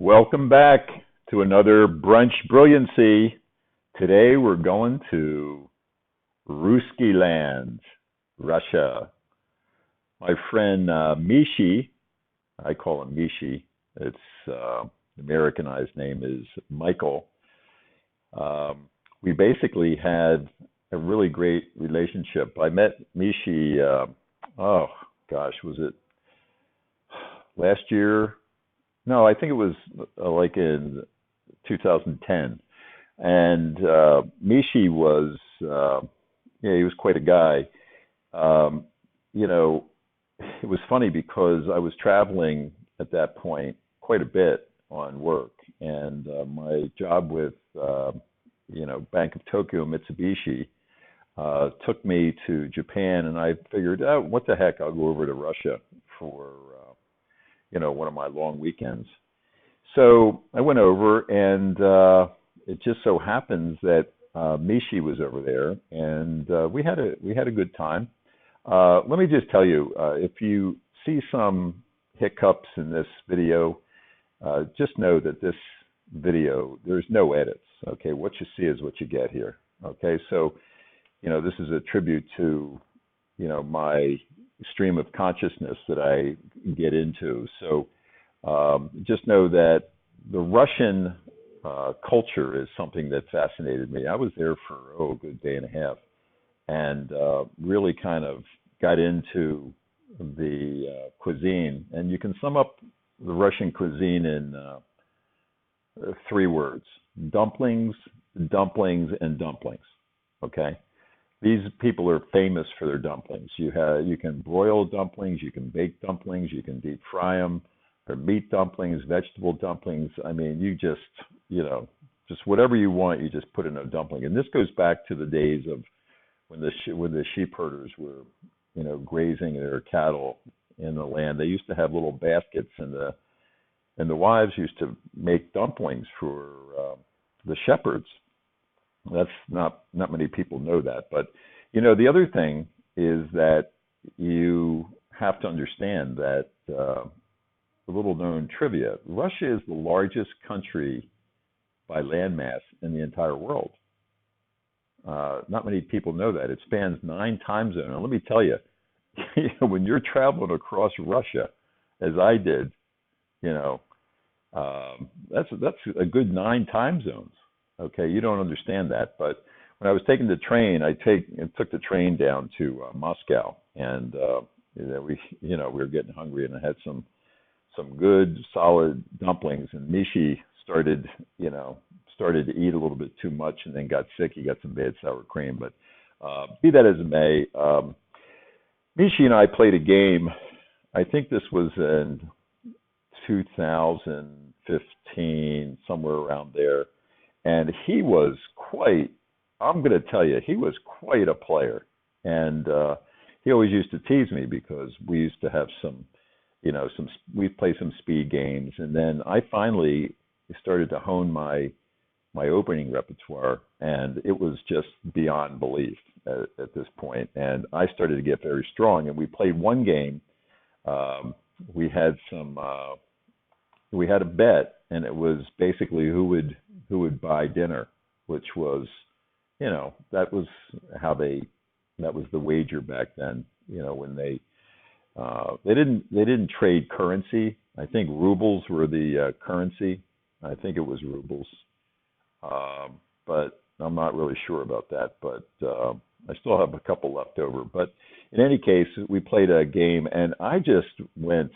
Welcome back to another Brunch Brilliancy. Today we're going to Ruski Land, Russia. My friend Mishi, I call him Mishi. It's the Americanized name is Michael. We basically had a really great relationship. I met Mishi, oh gosh, was it last year? No, I think it was like in 2010. And Mishi was, yeah, he was quite a guy. Um, you know, it was funny because I was traveling at that point quite a bit on work, and my job with, Bank of Tokyo Mitsubishi took me to Japan, and I figured, oh, what the heck, I'll go over to Russia for one of my long weekends. So I went over, and it just so happens that Mishi was over there, and we had a good time. Let me just tell you, if you see some hiccups in this video, just know that this video, there's no edits. Okay, what you see is what you get here. Okay, so this is a tribute to my stream of consciousness that I get into. So just know that the Russian culture is something that fascinated me. I was there for a good day and a half, and really kind of got into the cuisine. And you can sum up the Russian cuisine in three words: dumplings, dumplings, and dumplings. Okay. These people are famous for their dumplings. You can broil dumplings, you can bake dumplings, you can deep fry them. Or meat dumplings, vegetable dumplings. I mean, you just whatever you want, you just put in a dumpling. And this goes back to the days of when the sheep herders were, grazing their cattle in the land. They used to have little baskets, and the wives used to make dumplings for the shepherds. That's not many people know that, but the other thing is that you have to understand that a little known trivia: Russia is the largest country by landmass in the entire world. Not many people know that. It spans 9 time zones. And let me tell you, when you're traveling across Russia, as I did, that's a good 9 time zones. Okay, you don't understand that, but when I was taking the train, I took the train down to Moscow, and we were getting hungry, and I had some good solid dumplings, and Mishi started to eat a little bit too much, and then got sick. He got some bad sour cream, but be that as it may, Mishi and I played a game. I think this was in 2015, somewhere around there. And he was I'm going to tell you, he was quite a player. And he always used to tease me because we used to have we played some speed games. And then I finally started to hone my opening repertoire, and it was just beyond belief at this point. And I started to get very strong, and we played one game. We had we had a bet, and it was basically who would buy dinner, which was, that was that was the wager back then. When they didn't trade currency. I think rubles were the currency. I think it was rubles, but I'm not really sure about that. But I still have a couple left over. But in any case, we played a game, and I just went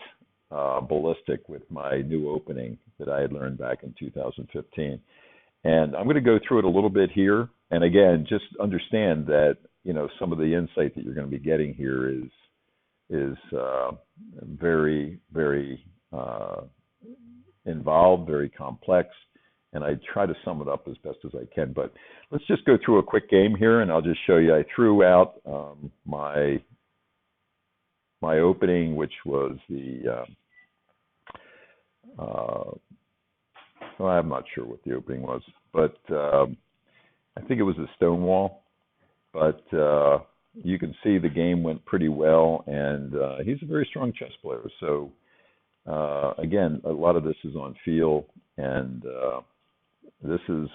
ballistic with my new opening that I had learned back in 2015. And I'm going to go through it a little bit here. And again, just understand that, some of the insight that you're going to be getting here is very, very involved, very complex. And I try to sum it up as best as I can. But let's just go through a quick game here, and I'll just show you. I threw out my opening, which was well, I'm not sure what the opening was, but I think it was a Stonewall. But you can see the game went pretty well, and he's a very strong chess player. So again, a lot of this is on feel, and this is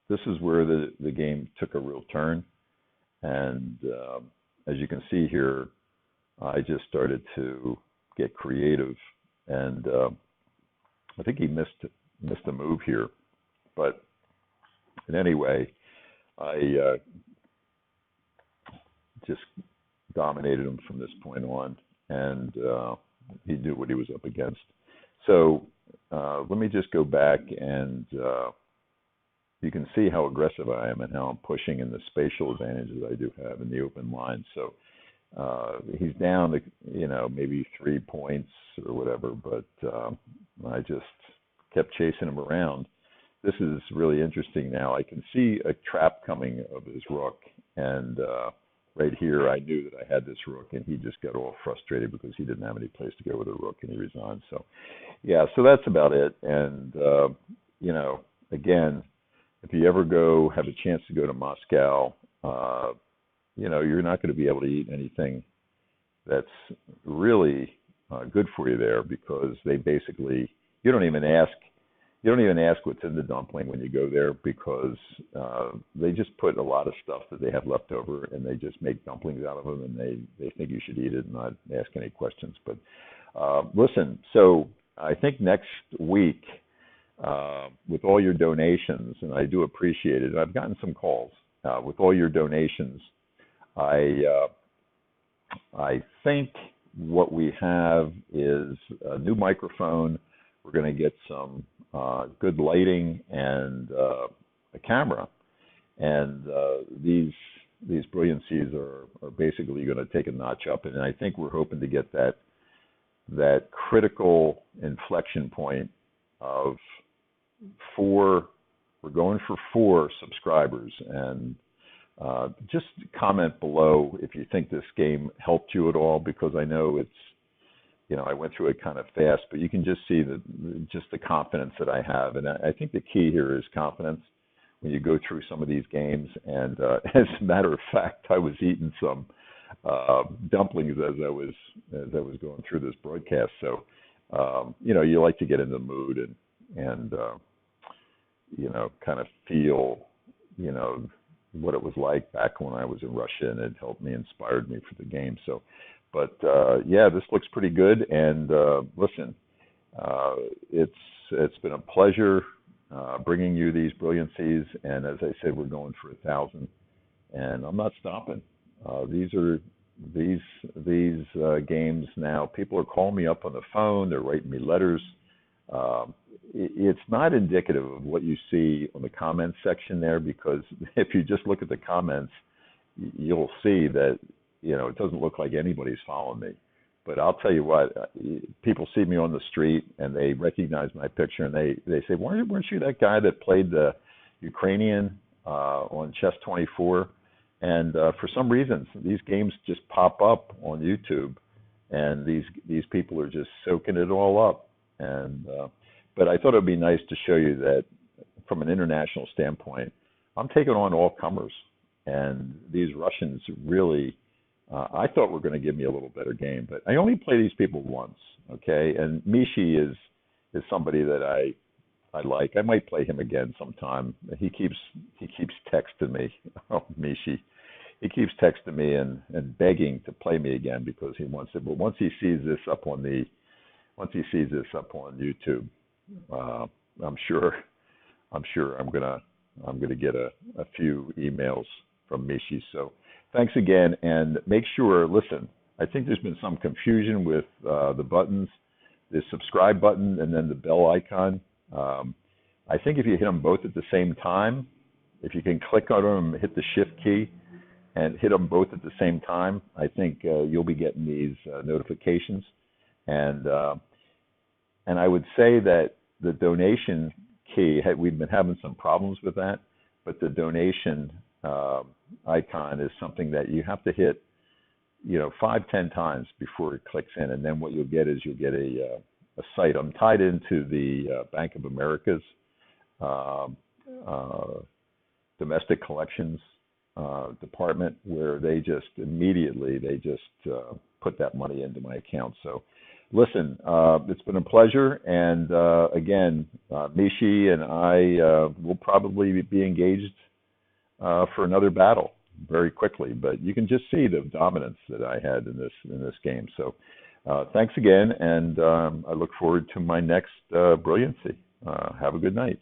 this is where the game took a real turn. And as you can see here, I just started to get creative, and I think he missed a move here. But in any way, I just dominated him from this point on, and he knew what he was up against. So let me just go back, and you can see how aggressive I am and how I'm pushing in the spatial advantages I do have in the open line. So he's down to, maybe 3 points or whatever, but I just kept chasing him around. This is really interesting now. I can see a trap coming of his rook, and right here I knew that I had this rook, and he just got all frustrated because he didn't have any place to go with a rook, and he resigned. So, yeah, so that's about it. And, again, if you ever have a chance to go to Moscow, you're not going to be able to eat anything that's really good for you there, because they basically, you don't even ask what's in the dumpling when you go there, because they just put a lot of stuff that they have left over, and they just make dumplings out of them, and they think you should eat it and not ask any questions. But listen, so I think next week, with all your donations, and I do appreciate it, I've gotten some calls, with all your donations, I think what we have is a new microphone. We're going to get some good lighting and a camera, and these brilliancies are basically going to take a notch up. And I think we're hoping to get that critical inflection point of 4. We're going for 4 subscribers, and just comment below if you think this game helped you at all, because I know I went through it kind of fast, but you can just see the confidence that I have. And I think the key here is confidence when you go through some of these games. And as a matter of fact, I was eating some dumplings as I was going through this broadcast. So, you like to get in the mood and kind of feel, what it was like back when I was in Russia, and it helped me, inspired me for the game. So, but yeah, this looks pretty good. And listen, it's been a pleasure bringing you these brilliancies. And as I said, we're going for 1,000, and I'm not stopping. These games now. People are calling me up on the phone. They're writing me letters. It's not indicative of what you see on the comments section there, because if you just look at the comments, you'll see that it doesn't look like anybody's following me. But I'll tell you what, people see me on the street and they recognize my picture, and they say, weren't you that guy that played the Ukrainian on Chess 24? And for some reason, these games just pop up on YouTube, and these people are just soaking it all up. And but I thought it would be nice to show you that from an international standpoint, I'm taking on all comers, and these Russians really, I thought were going to give me a little better game, but I only play these people once, okay? And Mishi is somebody that I like. I might play him again sometime. He keeps texting me, oh Mishi, he keeps texting me and begging to play me again because he wants it. But once he sees this up on YouTube, I'm sure I'm gonna get a few emails from Mishi. So thanks again, and make sure. Listen, I think there's been some confusion with the buttons, the subscribe button and then the bell icon. I think if you hit them both at the same time, if you can click on them, hit the shift key, and hit them both at the same time, I think you'll be getting these notifications. And I would say that the donation key, we've been having some problems with that, but the donation icon is something that you have to hit, 5-10 times before it clicks in. And then what you'll get is a site. I'm tied into the Bank of America's domestic collections department, where they just immediately put that money into my account. So Listen, it's been a pleasure, and again, Mishi and I will probably be engaged for another battle very quickly. But you can just see the dominance that I had in this game. So, thanks again, and I look forward to my next brilliancy. Have a good night.